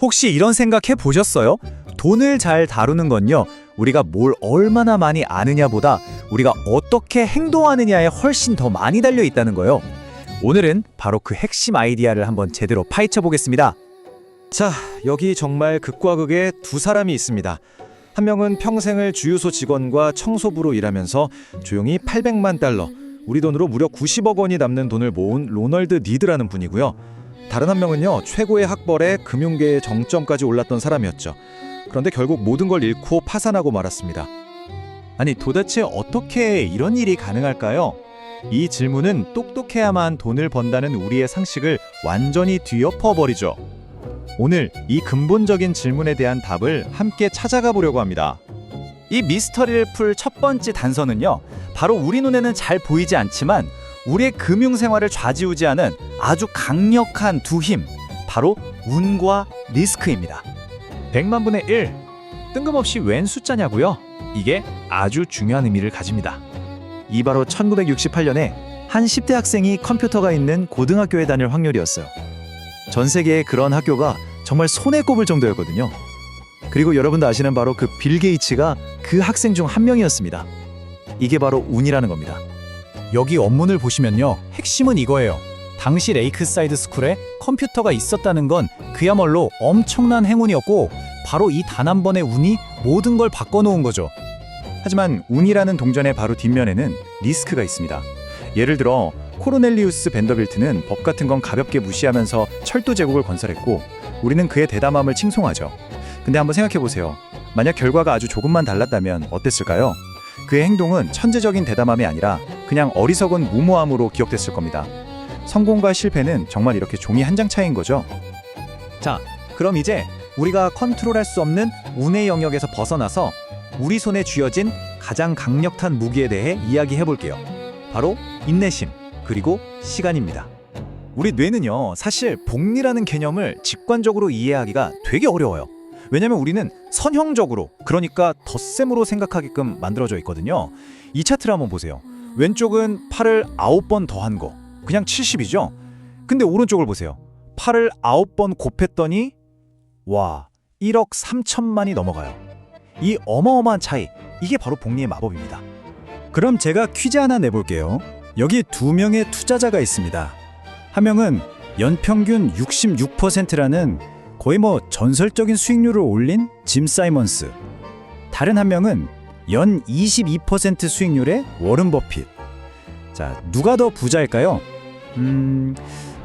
혹시 이런 생각해 보셨어요? 돈을 잘 다루는 건요, 우리가 뭘 얼마나 많이 아느냐보다 우리가 어떻게 행동하느냐에 훨씬 더 많이 달려 있다는 거예요. 오늘은 바로 그 핵심 아이디어를 한번 제대로 파헤쳐 보겠습니다. 자, 여기 정말 극과 극의 두 사람이 있습니다. 한 명은 평생을 주유소 직원과 청소부로 일하면서 조용히 800만 달러, 우리 돈으로 무려 90억 원이 남는 돈을 모은 로널드 니드라는 분이고요. 다른 한 명은요, 최고의 학벌에 금융계의 정점까지 올랐던 사람이었죠. 그런데 결국 모든 걸 잃고 파산하고 말았습니다. 아니, 도대체 어떻게 이런 일이 가능할까요? 이 질문은 똑똑해야만 돈을 번다는 우리의 상식을 완전히 뒤엎어버리죠. 오늘 이 근본적인 질문에 대한 답을 함께 찾아가 보려고 합니다. 이 미스터리를 풀 첫 번째 단서는요, 바로 우리 눈에는 잘 보이지 않지만 우리의 금융생활을 좌지우지하는 아주 강력한 두 힘, 바로 운과 리스크입니다. 100만 분의 1, 뜬금없이 웬 숫자냐고요? 이게 아주 중요한 의미를 가집니다. 이 바로 1968년에 한 10대 학생이 컴퓨터가 있는 고등학교에 다닐 확률이었어요. 전 세계에 그런 학교가 정말 손에 꼽을 정도였거든요. 그리고 여러분도 아시는 바로 그 빌 게이츠가 그 학생 중 한 명이었습니다. 이게 바로 운이라는 겁니다. 여기 원문을 보시면요, 핵심은 이거예요. 당시 레이크사이드 스쿨에 컴퓨터가 있었다는 건 그야말로 엄청난 행운이었고, 바로 이 단 한 번의 운이 모든 걸 바꿔놓은 거죠. 하지만 운이라는 동전의 바로 뒷면에는 리스크가 있습니다. 예를 들어 코르넬리우스 벤더빌트는 법 같은 건 가볍게 무시하면서 철도 제국을 건설했고, 우리는 그의 대담함을 칭송하죠. 근데 한번 생각해보세요. 만약 결과가 아주 조금만 달랐다면 어땠을까요? 그의 행동은 천재적인 대담함이 아니라 그냥 어리석은 무모함으로 기억됐을 겁니다. 성공과 실패는 정말 이렇게 종이 한 장 차이인 거죠. 자, 그럼 이제 우리가 컨트롤할 수 없는 운의 영역에서 벗어나서 우리 손에 쥐어진 가장 강력한 무기에 대해 이야기해 볼게요. 바로 인내심, 그리고 시간입니다. 우리 뇌는요, 사실 복리라는 개념을 직관적으로 이해하기가 되게 어려워요. 왜냐면 우리는 선형적으로, 그러니까 덧셈으로 생각하게끔 만들어져 있거든요. 이 차트를 한번 보세요. 왼쪽은 8을 9번 더한 거, 그냥 70이죠? 근데 오른쪽을 보세요. 8을 9번 곱했더니 와, 1억 3천만이 넘어가요. 이 어마어마한 차이, 이게 바로 복리의 마법입니다. 그럼 제가 퀴즈 하나 내볼게요. 여기 두 명의 투자자가 있습니다. 한 명은 연평균 66%라는 거의 전설적인 수익률을 올린 짐 사이먼스. 다른 한 명은 연 22% 수익률의 워런 버핏. 자, 누가 더 부자일까요?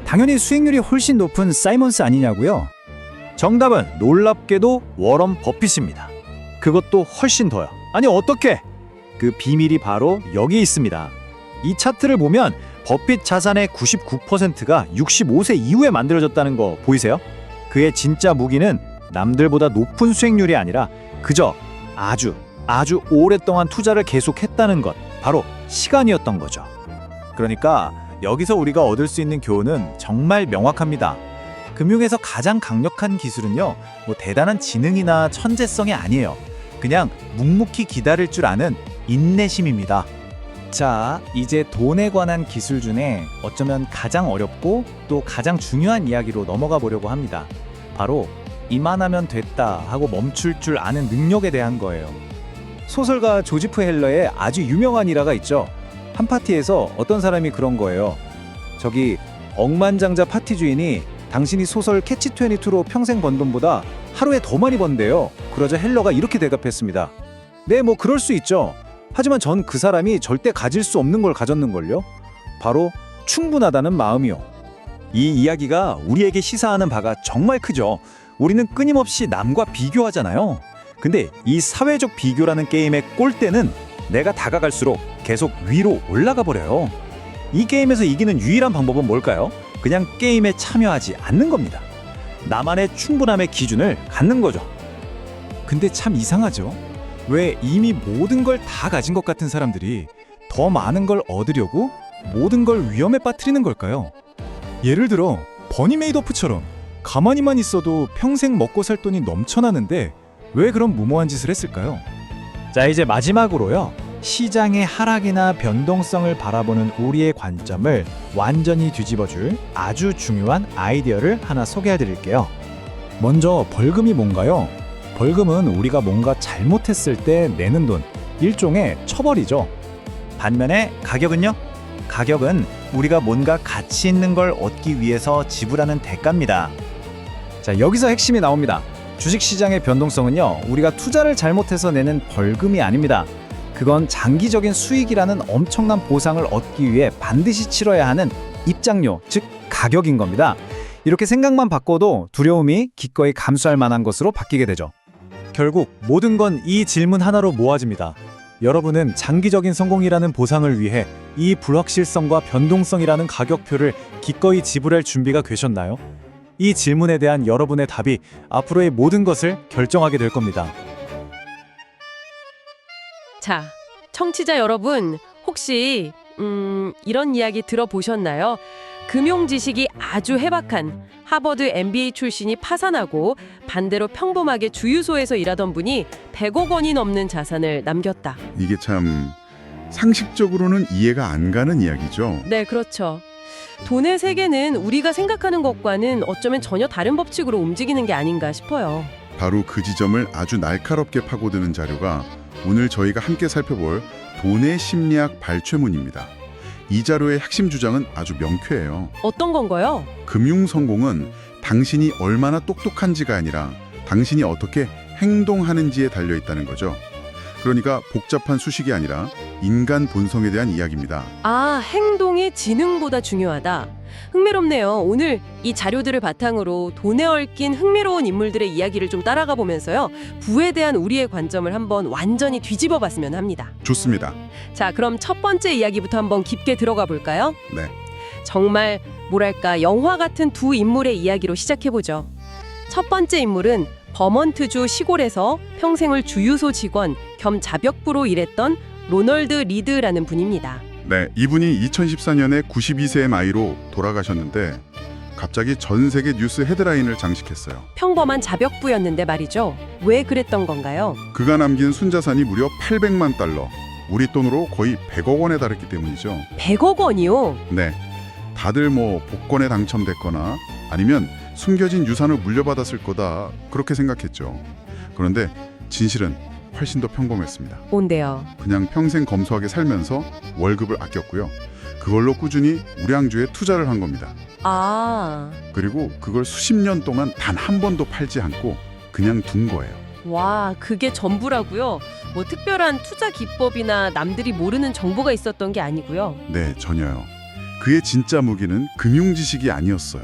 당연히 수익률이 훨씬 높은 사이먼스 아니냐고요? 정답은 놀랍게도 워런 버핏입니다. 그것도 훨씬 더요. 아니, 어떻게? 그 비밀이 바로 여기 있습니다. 이 차트를 보면 버핏 자산의 99%가 65세 이후에 만들어졌다는 거 보이세요? 그의 진짜 무기는 남들보다 높은 수익률이 아니라 그저 아주 오랫동안 투자를 계속했다는 것, 바로 시간이었던 거죠. 그러니까 여기서 우리가 얻을 수 있는 교훈은 정말 명확합니다. 금융에서 가장 강력한 기술은요, 대단한 지능이나 천재성이 아니에요. 그냥 묵묵히 기다릴 줄 아는 인내심입니다. 자, 이제 돈에 관한 기술 중에 어쩌면 가장 어렵고 또 가장 중요한 이야기로 넘어가 보려고 합니다. 바로 이만하면 됐다 하고 멈출 줄 아는 능력에 대한 거예요. 소설가 조지프 헬러의 아주 유명한 일화가 있죠. 한 파티에서 어떤 사람이 그런 거예요. 저기 억만장자 파티 주인이 당신이 소설 캐치 22로 평생 번 돈보다 하루에 더 많이 번대요. 그러자 헬러가 이렇게 대답했습니다. 네, 그럴 수 있죠. 하지만 전 그 사람이 절대 가질 수 없는 걸 가졌는걸요. 바로 충분하다는 마음이요. 이 이야기가 우리에게 시사하는 바가 정말 크죠. 우리는 끊임없이 남과 비교하잖아요. 근데 이 사회적 비교라는 게임의 꼴대는 내가 다가갈수록 계속 위로 올라가 버려요. 이 게임에서 이기는 유일한 방법은 뭘까요? 그냥 게임에 참여하지 않는 겁니다. 나만의 충분함의 기준을 갖는 거죠. 근데 참 이상하죠? 왜 이미 모든 걸 다 가진 것 같은 사람들이 더 많은 걸 얻으려고 모든 걸 위험에 빠뜨리는 걸까요? 예를 들어 버니 메이도프처럼 가만히만 있어도 평생 먹고 살 돈이 넘쳐나는데 왜 그런 무모한 짓을 했을까요? 자, 이제 마지막으로요, 시장의 하락이나 변동성을 바라보는 우리의 관점을 완전히 뒤집어줄 아주 중요한 아이디어를 하나 소개해 드릴게요. 먼저 벌금이 뭔가요? 벌금은 우리가 뭔가 잘못했을 때 내는 돈, 일종의 처벌이죠. 반면에 가격은요? 가격은 우리가 뭔가 가치 있는 걸 얻기 위해서 지불하는 대가입니다. 자, 여기서 핵심이 나옵니다. 주식시장의 변동성은요, 우리가 투자를 잘못해서 내는 벌금이 아닙니다. 그건 장기적인 수익이라는 엄청난 보상을 얻기 위해 반드시 치러야 하는 입장료, 즉 가격인 겁니다. 이렇게 생각만 바꿔도 두려움이 기꺼이 감수할 만한 것으로 바뀌게 되죠. 결국 모든 건 이 질문 하나로 모아집니다. 여러분은 장기적인 성공이라는 보상을 위해 이 불확실성과 변동성이라는 가격표를 기꺼이 지불할 준비가 되셨나요? 이 질문에 대한 여러분의 답이 앞으로의 모든 것을 결정하게 될 겁니다. 자, 청취자 여러분, 혹시 이런 이야기 들어보셨나요? 금융 지식이 아주 해박한 하버드 MBA 출신이 파산하고 반대로 평범하게 주유소에서 일하던 분이 100억 원이 넘는 자산을 남겼다. 이게 참 상식적으로는 이해가 안 가는 이야기죠. 네, 그렇죠. 돈의 세계는 우리가 생각하는 것과는 어쩌면 전혀 다른 법칙으로 움직이는 게 아닌가 싶어요. 바로 그 지점을 아주 날카롭게 파고드는 자료가 오늘 저희가 함께 살펴볼 돈의 심리학 발췌문입니다. 이 자료의 핵심 주장은 아주 명쾌해요. 어떤 건가요? 금융 성공은 당신이 얼마나 똑똑한지가 아니라 당신이 어떻게 행동하는지에 달려 있다는 거죠. 그러니까 복잡한 수식이 아니라 인간 본성에 대한 이야기입니다. 아, 행동이 지능보다 중요하다. 흥미롭네요. 오늘 이 자료들을 바탕으로 돈에 얽힌 흥미로운 인물들의 이야기를 좀 따라가 보면서요. 부에 대한 우리의 관점을 한번 완전히 뒤집어 봤으면 합니다. 좋습니다. 자, 그럼 첫 번째 이야기부터 한번 깊게 들어가 볼까요? 네. 정말 뭐랄까 영화 같은 두 인물의 이야기로 시작해보죠. 첫 번째 인물은 버먼트주 시골에서 평생을 주유소 직원 겸 자벽부로 일했던 로널드 리드라는 분입니다. 네, 이분이 2014년에 92세의 나이로 돌아가셨는데 갑자기 전 세계 뉴스 헤드라인을 장식했어요. 평범한 자벽부였는데 말이죠. 왜 그랬던 건가요? 그가 남긴 순자산이 무려 800만 달러, 우리 돈으로 거의 100억 원에 달했기 때문이죠. 100억 원이요? 네, 다들 뭐 복권에 당첨됐거나 아니면 숨겨진 유산을 물려받았을 거다 그렇게 생각했죠. 그런데 진실은 훨씬 더 평범했습니다. 뭔데요? 그냥 평생 검소하게 살면서 월급을 아꼈고요. 그걸로 꾸준히 우량주에 투자를 한 겁니다. 아, 그리고 그걸 수십 년 동안 단 한 번도 팔지 않고 그냥 둔 거예요. 와, 그게 전부라고요? 뭐 특별한 투자 기법이나 남들이 모르는 정보가 있었던 게 아니고요. 네, 전혀요. 그의 진짜 무기는 금융 지식이 아니었어요.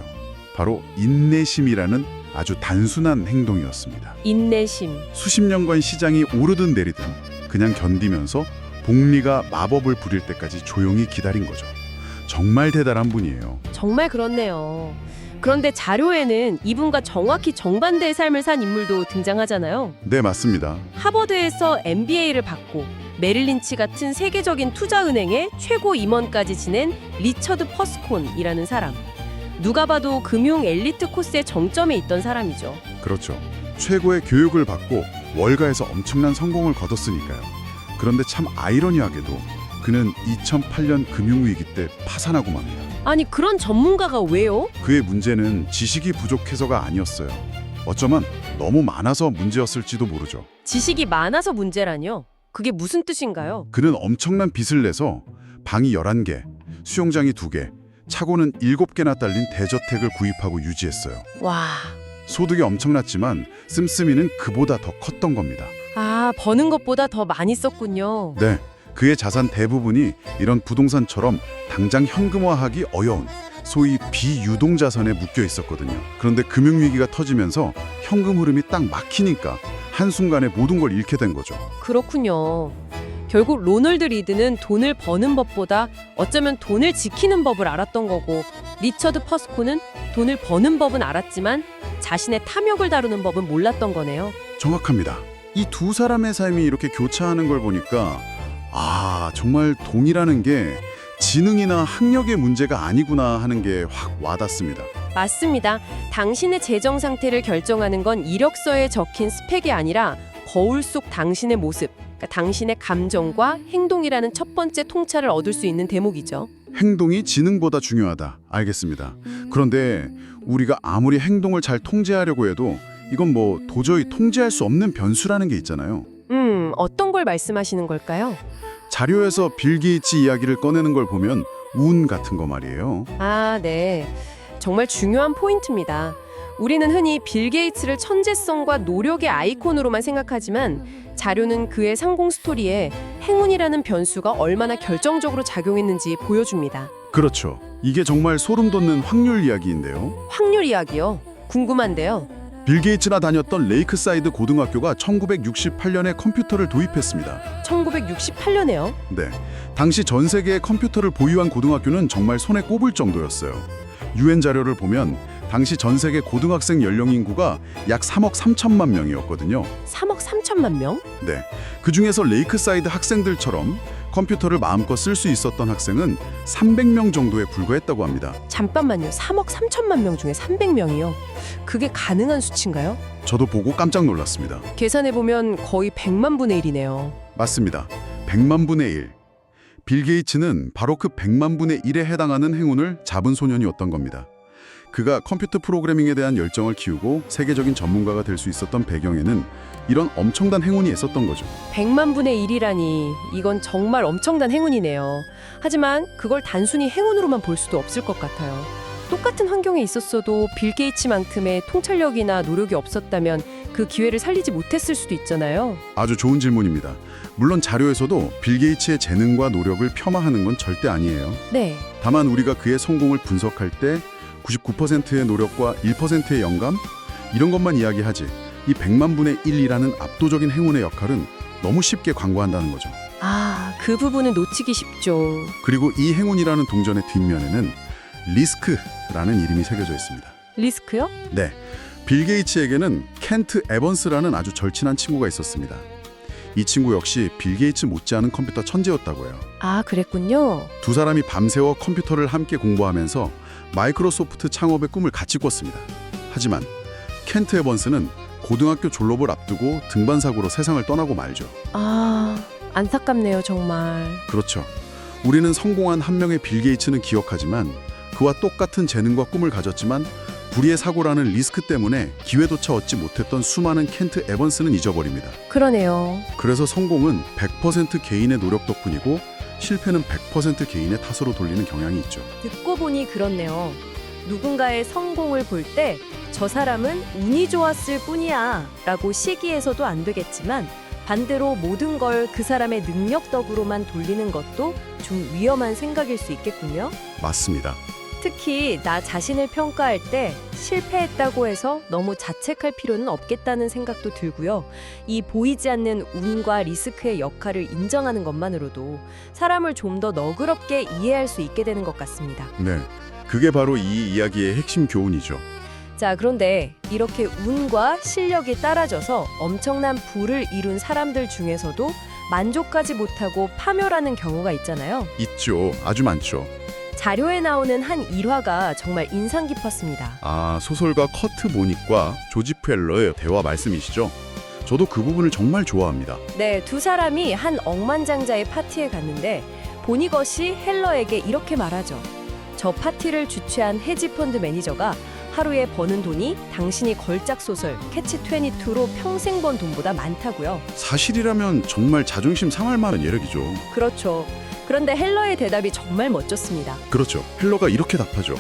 바로 인내심이라는 아주 단순한 행동이었습니다. 인내심. 수십 년간 시장이 오르든 내리든 그냥 견디면서 복리가 마법을 부릴 때까지 조용히 기다린 거죠. 정말 대단한 분이에요. 정말 그렇네요. 그런데 자료에는 이분과 정확히 정반대의 삶을 산 인물도 등장하잖아요. 네, 맞습니다. 하버드에서 MBA를 받고 메릴 린치 같은 세계적인 투자은행의 최고 임원까지 지낸 리처드 퍼스콘이라는 사람. 누가 봐도 금융 엘리트 코스의 정점에 있던 사람이죠. 그렇죠. 최고의 교육을 받고 월가에서 엄청난 성공을 거뒀으니까요. 그런데 참 아이러니하게도 그는 2008년 금융위기 때 파산하고 맙니다. 아니, 그런 전문가가 왜요? 그의 문제는 지식이 부족해서가 아니었어요. 어쩌면 너무 많아서 문제였을지도 모르죠. 지식이 많아서 문제라뇨? 그게 무슨 뜻인가요? 그는 엄청난 빚을 내서 방이 11개, 수영장이 2개, 차고는 7개나 딸린 대저택을 구입하고 유지했어요. 와, 소득이 엄청났지만 씀씀이는 그보다 더 컸던 겁니다. 아, 버는 것보다 더 많이 썼군요. 네, 그의 자산 대부분이 이런 부동산처럼 당장 현금화하기 어려운 소위 비유동 자산에 묶여 있었거든요. 그런데 금융위기가 터지면서 현금 흐름이 딱 막히니까 한순간에 모든 걸 잃게 된 거죠. 그렇군요. 결국 로널드 리드는 돈을 버는 법보다 어쩌면 돈을 지키는 법을 알았던 거고, 리처드 퍼스콘은 돈을 버는 법은 알았지만 자신의 탐욕을 다루는 법은 몰랐던 거네요. 정확합니다. 이 두 사람의 삶이 이렇게 교차하는 걸 보니까 정말 돈이라는 게 지능이나 학력의 문제가 아니구나 하는 게 확 와닿습니다. 맞습니다. 당신의 재정 상태를 결정하는 건 이력서에 적힌 스펙이 아니라 거울 속 당신의 모습, 그러니까 당신의 감정과 행동이라는 첫 번째 통찰을 얻을 수 있는 대목이죠. 행동이 지능보다 중요하다. 알겠습니다. 그런데 우리가 아무리 행동을 잘 통제하려고 해도 이건 뭐 도저히 통제할 수 없는 변수라는 게 있잖아요. 어떤 걸 말씀하시는 걸까요? 자료에서 빌 게이츠 이야기를 꺼내는 걸 보면 운 같은 거 말이에요. 아, 네. 정말 중요한 포인트입니다. 우리는 흔히 빌 게이츠를 천재성과 노력의 아이콘으로만 생각하지만 자료는 그의 성공 스토리에 행운이라는 변수가 얼마나 결정적으로 작용했는지 보여줍니다. 그렇죠. 이게 정말 소름 돋는 확률 이야기인데요. 확률 이야기요. 궁금한데요. 빌 게이츠나 다녔던 레이크사이드 고등학교가 1968년에 컴퓨터를 도입했습니다. 1968년에요. 네, 당시 전 세계에 컴퓨터를 보유한 고등학교는 정말 손에 꼽을 정도였어요. UN 자료를 보면 당시 전 세계 고등학생 연령 인구가 약 3억 3천만 명이었거든요. 3억 3천만 명? 네, 그중에서 레이크사이드 학생들처럼 컴퓨터를 마음껏 쓸 수 있었던 학생은 300명 정도에 불과했다고 합니다. 잠깐만요. 3억 3천만 명 중에 300명이요. 그게 가능한 수치인가요? 저도 보고 깜짝 놀랐습니다. 계산해보면 거의 100만 분의 1이네요. 맞습니다. 100만 분의 1. 빌 게이츠는 바로 그 100만 분의 1에 해당하는 행운을 잡은 소년이었던 겁니다. 그가 컴퓨터 프로그래밍에 대한 열정을 키우고 세계적인 전문가가 될 수 있었던 배경에는 이런 엄청난 행운이 있었던 거죠. 100만 분의 1이라니 이건 정말 엄청난 행운이네요. 하지만 그걸 단순히 행운으로만 볼 수도 없을 것 같아요. 똑같은 환경에 있었어도 빌 게이츠만큼의 통찰력이나 노력이 없었다면 그 기회를 살리지 못했을 수도 있잖아요. 아주 좋은 질문입니다. 물론 자료에서도 빌 게이츠의 재능과 노력을 폄하하는 건 절대 아니에요. 네. 다만 우리가 그의 성공을 분석할 때 99%의 노력과 1%의 영감? 이런 것만 이야기하지 이 100만 분의 1이라는 압도적인 행운의 역할은 너무 쉽게 광고한다는 거죠. 아, 그 부분은 놓치기 쉽죠. 그리고 이 행운이라는 동전의 뒷면에는 리스크라는 이름이 새겨져 있습니다. 리스크요? 네, 빌 게이츠에게는 켄트 에번스라는 아주 절친한 친구가 있었습니다. 이 친구 역시 빌 게이츠 못지않은 컴퓨터 천재였다고 해요. 아, 그랬군요. 두 사람이 밤새워 컴퓨터를 함께 공부하면서 마이크로소프트 창업의 꿈을 같이 꿨습니다. 하지만 켄트 에번스는 고등학교 졸업을 앞두고 등반사고로 세상을 떠나고 말죠. 아, 안타깝네요, 정말. 그렇죠. 우리는 성공한 한 명의 빌 게이츠는 기억하지만 그와 똑같은 재능과 꿈을 가졌지만 불의의 사고라는 리스크 때문에 기회조차 얻지 못했던 수많은 켄트 에번스는 잊어버립니다. 그러네요. 그래서 성공은 100% 개인의 노력 덕분이고 실패는 100% 개인의 탓으로 돌리는 경향이 있죠. 듣고 보니 그렇네요. 누군가의 성공을 볼 때 저 사람은 운이 좋았을 뿐이야 라고 시기해서도 안 되겠지만 반대로 모든 걸 그 사람의 능력 덕으로만 돌리는 것도 좀 위험한 생각일 수 있겠군요. 맞습니다. 특히 나 자신을 평가할 때 실패했다고 해서 너무 자책할 필요는 없겠다는 생각도 들고요. 이 보이지 않는 운과 리스크의 역할을 인정하는 것만으로도 사람을 좀 더 너그럽게 이해할 수 있게 되는 것 같습니다. 네, 그게 바로 이 이야기의 핵심 교훈이죠. 자, 그런데 이렇게 운과 실력이 따라져서 엄청난 부를 이룬 사람들 중에서도 만족하지 못하고 파멸하는 경우가 있잖아요. 있죠. 아주 많죠. 자료에 나오는 한 일화가 정말 인상 깊었습니다. 아, 소설가 커트 보닉과 조지 펠러의 대화 말씀이시죠? 저도 그 부분을 정말 좋아합니다. 네, 두 사람이 한 억만장자의 파티에 갔는데 보니것이 헬러에게 이렇게 말하죠. 저 파티를 주최한 헤지펀드 매니저가 하루에 버는 돈이 당신이 걸작 소설 캐치 22로 평생 번 돈보다 많다고요. 사실이라면 정말 자존심 상할 만한 예력이죠. 그렇죠. 그런데 헬러의 대답이 정말 멋졌습니다. 그렇죠. 헬러가 이렇게 답하죠.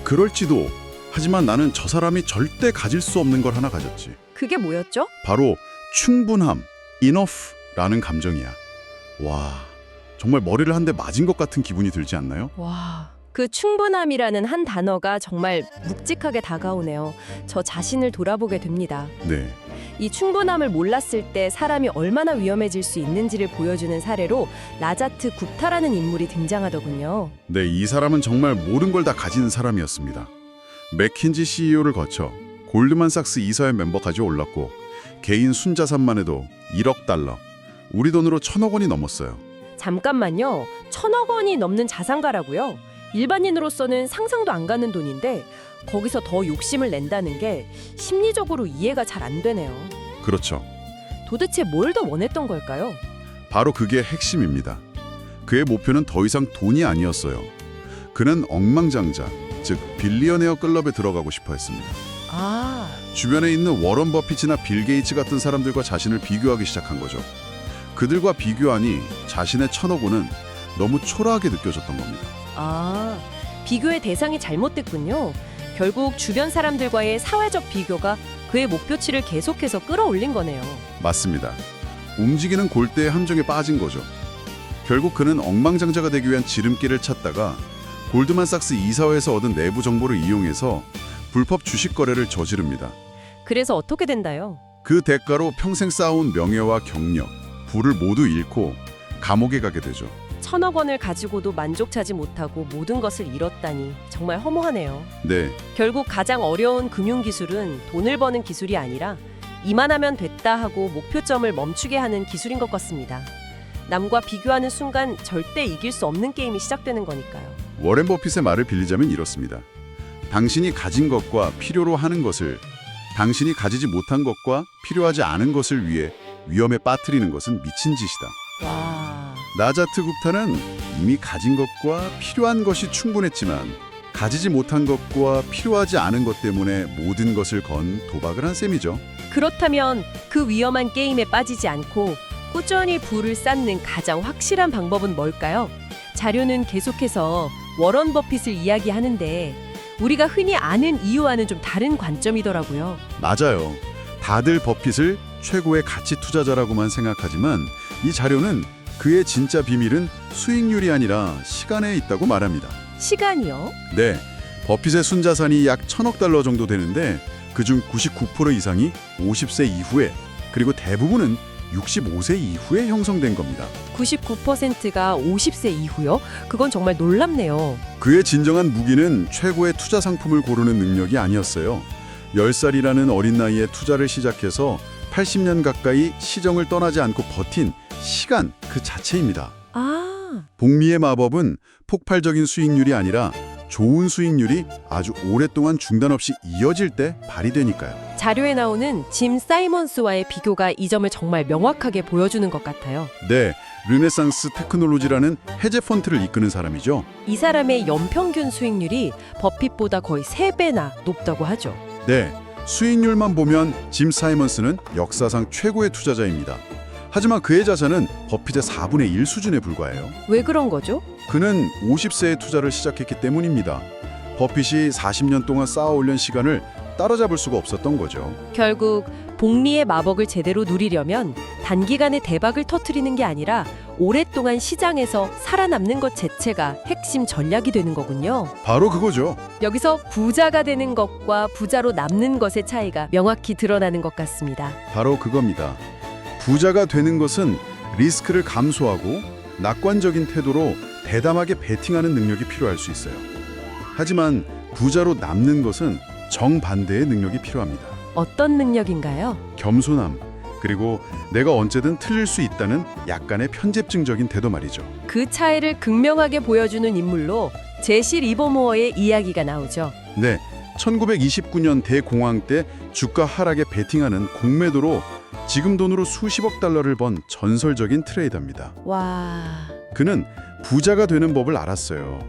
그럴지도. 하지만 나는 저 사람이 절대 가질 수 없는 걸 하나 가졌지. 그게 뭐였죠? 바로 충분함, enough라는 감정이야. 와, 정말 머리를 한 대 맞은 것 같은 기분이 들지 않나요? 와, 그 충분함이라는 한 단어가 정말 묵직하게 다가오네요. 저 자신을 돌아보게 됩니다. 네. 이 충분함을 몰랐을 때 사람이 얼마나 위험해질 수 있는지를 보여주는 사례로 라자트 굽타라는 인물이 등장하더군요. 네, 이 사람은 정말 모든 걸 다 가진 사람이었습니다. 맥킨지 CEO를 거쳐 골드만삭스 이사회 멤버까지 올랐고 개인 순자산만 해도 1억 달러, 우리 돈으로 1,000억 원이 넘었어요. 잠깐만요. 1,000억 원이 넘는 자산가라고요? 일반인으로서는 상상도 안 가는 돈인데 거기서 더 욕심을 낸다는 게 심리적으로 이해가 잘 안 되네요. 그렇죠. 도대체 뭘 더 원했던 걸까요? 바로 그게 핵심입니다. 그의 목표는 더 이상 돈이 아니었어요. 그는 억망장자, 즉 빌리어네어 클럽에 들어가고 싶어 했습니다. 아, 주변에 있는 워런 버핏이나 빌 게이츠 같은 사람들과 자신을 비교하기 시작한 거죠. 그들과 비교하니 자신의 1,000억 원은 너무 초라하게 느껴졌던 겁니다. 아, 비교의 대상이 잘못됐군요. 결국 주변 사람들과의 사회적 비교가 그의 목표치를 계속해서 끌어올린 거네요. 맞습니다. 움직이는 골대의 함정에 빠진 거죠. 결국 그는 억망장자가 되기 위한 지름길을 찾다가 골드만삭스 이사회에서 얻은 내부 정보를 이용해서 불법 주식 거래를 저지릅니다. 그래서 어떻게 된다요? 그 대가로 평생 쌓아온 명예와 경력, 부를 모두 잃고 감옥에 가게 되죠. 1,000억 원을 가지고도 만족하지 못하고 모든 것을 잃었다니 정말 허무하네요. 네, 결국 가장 어려운 금융기술은 돈을 버는 기술이 아니라 이만하면 됐다 하고 목표점을 멈추게 하는 기술인 것 같습니다. 남과 비교하는 순간 절대 이길 수 없는 게임이 시작되는 거니까요. 워렌 버핏의 말을 빌리자면 이렇습니다. 당신이 가진 것과 필요로 하는 것을, 당신이 가지지 못한 것과 필요하지 않은 것을 위해 위험에 빠뜨리는 것은 미친 짓이다. 와, 나자트 굽타는 이미 가진 것과 필요한 것이 충분했지만 가지지 못한 것과 필요하지 않은 것 때문에 모든 것을 건 도박을 한 셈이죠. 그렇다면 그 위험한 게임에 빠지지 않고 꾸준히 부를 쌓는 가장 확실한 방법은 뭘까요? 자료는 계속해서 워런 버핏을 이야기하는데 우리가 흔히 아는 이유와는 좀 다른 관점이더라고요. 맞아요. 다들 버핏을 최고의 가치 투자자라고만 생각하지만 이 자료는 그의 진짜 비밀은 수익률이 아니라 시간에 있다고 말합니다. 시간이요? 네, 버핏의 순자산이 약 1,000억 달러 정도 되는데 그중 99% 이상이 50세 이후에, 그리고 대부분은 65세 이후에 형성된 겁니다. 99%가 50세 이후요? 그건 정말 놀랍네요. 그의 진정한 무기는 최고의 투자 상품을 고르는 능력이 아니었어요. 10살이라는 어린 나이에 투자를 시작해서 80년 가까이 시정을 떠나지 않고 버틴 시간 그 자체입니다. 아, 복리의 마법은 폭발적인 수익률이 아니라 좋은 수익률이 아주 오랫동안 중단 없이 이어질 때 발휘되니까요. 자료에 나오는 짐 사이먼스와의 비교가 이 점을 정말 명확하게 보여주는 것 같아요. 네, 르네상스 테크놀로지라는 헤지 펀드를 이끄는 사람이죠. 이 사람의 연평균 수익률이 버핏보다 거의 3배나 높다고 하죠. 네, 수익률만 보면 짐 사이먼스는 역사상 최고의 투자자입니다. 하지만 그의 자산은 버핏의 4분의 1 수준에 불과해요. 왜 그런 거죠? 그는 50세에 투자를 시작했기 때문입니다. 버핏이 40년 동안 쌓아올린 시간을 따라잡을 수가 없었던 거죠. 결국 복리의 마법을 제대로 누리려면 단기간에 대박을 터뜨리는 게 아니라 오랫동안 시장에서 살아남는 것 자체가 핵심 전략이 되는 거군요. 바로 그거죠. 여기서 부자가 되는 것과 부자로 남는 것의 차이가 명확히 드러나는 것 같습니다. 바로 그겁니다. 부자가 되는 것은 리스크를 감소하고 낙관적인 태도로 대담하게 베팅하는 능력이 필요할 수 있어요. 하지만 부자로 남는 것은 정반대의 능력이 필요합니다. 어떤 능력인가요? 겸손함, 그리고 내가 언제든 틀릴 수 있다는 약간의 편집증적인 태도 말이죠. 그 차이를 극명하게 보여주는 인물로 제시 리버모어의 이야기가 나오죠. 네, 1929년 대공황 때 주가 하락에 베팅하는 공매도로 지금 돈으로 수십억 달러를 번 전설적인 트레이더입니다. 와, 그는 부자가 되는 법을 알았어요.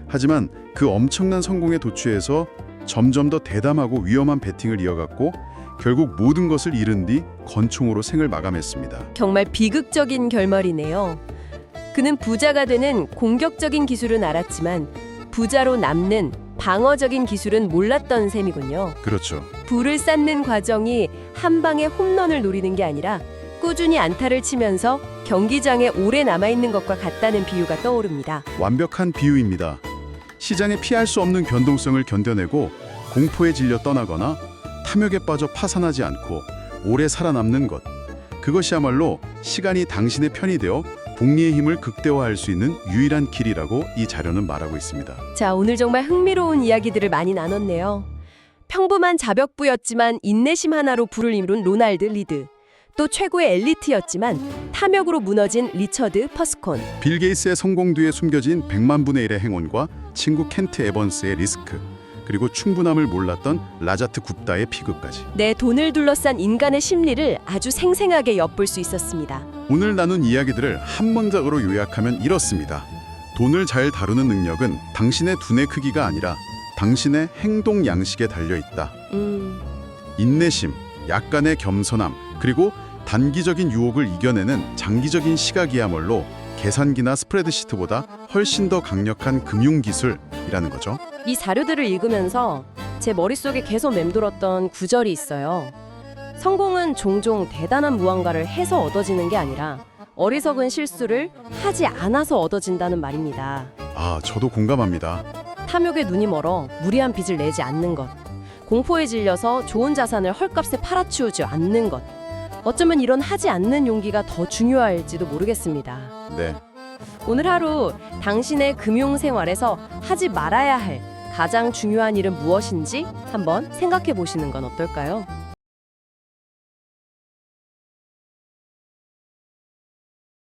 하지만 그 엄청난 성공에 도취해서 점점 더 대담하고 위험한 베팅을 이어갔고 결국 모든 것을 잃은 뒤 건총으로 생을 마감했습니다. 정말 비극적인 결말이네요. 그는 부자가 되는 공격적인 기술은 알았지만 부자로 남는 방어적인 기술은 몰랐던 셈이군요. 그렇죠. 부를 쌓는 과정이 한 방에 홈런을 노리는 게 아니라 꾸준히 안타를 치면서 경기장에 오래 남아있는 것과 같다는 비유가 떠오릅니다. 완벽한 비유입니다. 시장에 피할 수 없는 변동성을 견뎌내고 공포에 질려 떠나거나 탐욕에 빠져 파산하지 않고 오래 살아남는 것. 그것이야말로 시간이 당신의 편이 되어 복리의 힘을 극대화할 수 있는 유일한 길이라고 이 자료는 말하고 있습니다. 자, 오늘 정말 흥미로운 이야기들을 많이 나눴네요. 평범한 자벽부였지만 인내심 하나로 부를 이룬 로날드 리드. 또 최고의 엘리트였지만 탐욕으로 무너진 리처드 퍼스콘. 빌 게이츠의 성공 뒤에 숨겨진 100만 분의 1의 행운과 친구 켄트 에번스의 리스크, 그리고 충분함을 몰랐던 라자트 굽다의 피그까지. 내 돈을 둘러싼 인간의 심리를 아주 생생하게 엿볼 수 있었습니다. 오늘 나눈 이야기들을 한 문장으로 요약하면 이렇습니다. 돈을 잘 다루는 능력은 당신의 두뇌 크기가 아니라 당신의 행동 양식에 달려 있다. 인내심, 약간의 겸손함, 그리고 단기적인 유혹을 이겨내는 장기적인 시각이야말로 계산기나 스프레드시트보다 훨씬 더 강력한 금융기술이라는 거죠. 이 자료들을 읽으면서 제 머릿속에 계속 맴돌았던 구절이 있어요. 성공은 종종 대단한 무언가를 해서 얻어지는 게 아니라 어리석은 실수를 하지 않아서 얻어진다는 말입니다. 아, 저도 공감합니다. 탐욕에 눈이 멀어 무리한 빚을 내지 않는 것, 공포에 질려서 좋은 자산을 헐값에 팔아치우지 않는 것, 어쩌면 이런 하지 않는 용기가 더 중요할지도 모르겠습니다. 네. 오늘 하루 당신의 금융 생활에서 하지 말아야 할 가장 중요한 일은 무엇인지 한번 생각해 보시는 건 어떨까요?